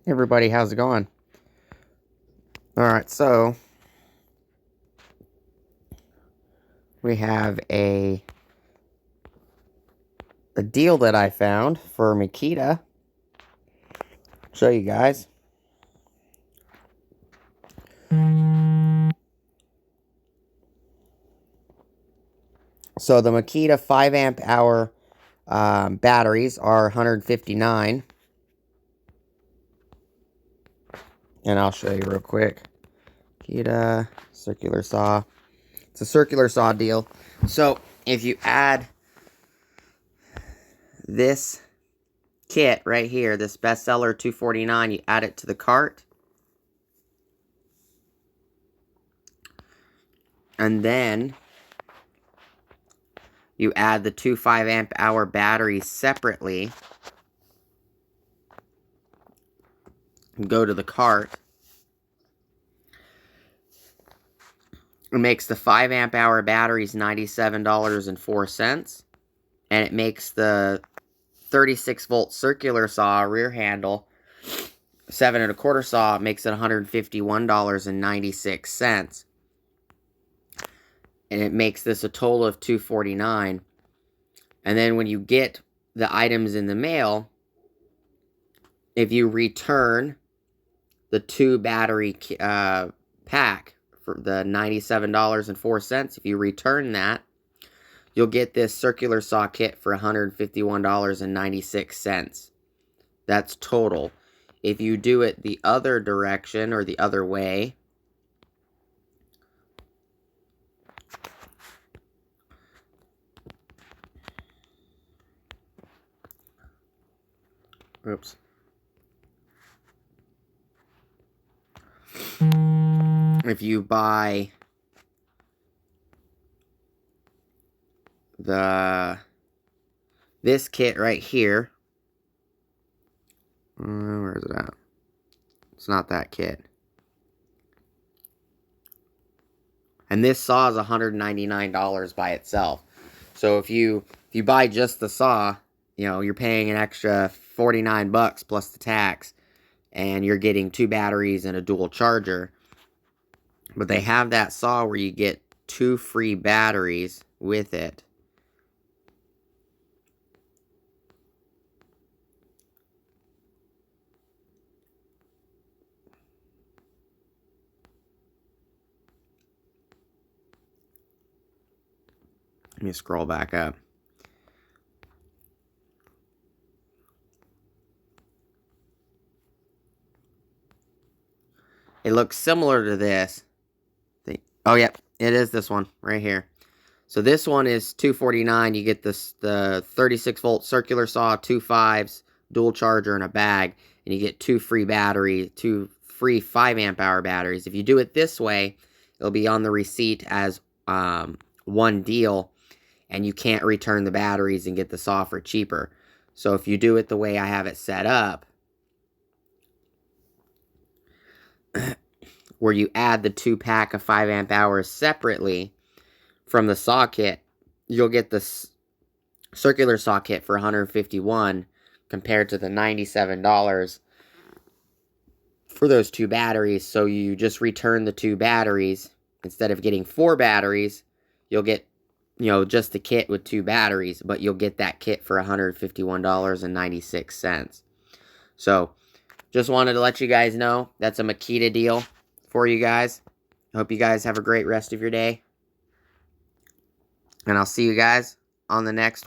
Hey everybody, how's it going? Alright, so we have a deal that I found for Makita. Show you guys. So the Makita 5 amp hour batteries are $159. And I'll show you real quick. Makita circular saw. It's a circular saw deal. So if you add this kit right here, this bestseller $249, you add it to the cart. And then you add the two 5 amp hour batteries separately. Go to the cart. It makes the 5 amp hour batteries $97.04. And it makes the 36 volt circular saw rear handle 7 1/4 saw makes it $151.96. And it makes this a total of $249. And then when you get the items in the mail, if you return the 2 battery pack for the $97.04, if you return that, you'll get this circular saw kit for $151.96. That's total. If you do it the other direction or the other way, oops. If you buy this kit right here, where is it at? It's not that kit. And this saw is $199 by itself. So if you buy just the saw, you know, you're paying an extra $49 plus the tax, and you're getting 2 batteries and a dual charger. But they have that saw where you get 2 free batteries with it. Let me scroll back up. It looks similar to this. Oh, yep, it is this one right here. So this one is $249. You get the 36 volt circular saw, 2 5s, dual charger, and a bag, and you get 2 free batteries, 2 free 5 amp hour batteries. If you do it this way, it'll be on the receipt as one deal, and you can't return the batteries and get the saw for cheaper. So if you do it the way I have it set up, where you add the 2 pack of 5 amp hours separately from the saw kit, you'll get the circular saw kit for $151 compared to the $97 for those 2 batteries. So you just return the 2 batteries. Instead of getting 4 batteries, you'll get, you know, just the kit with 2 batteries, but you'll get that kit for $151.96. So just wanted to let you guys know that's a Makita deal for you guys. I hope you guys have a great rest of your day. And I'll see you guys on the next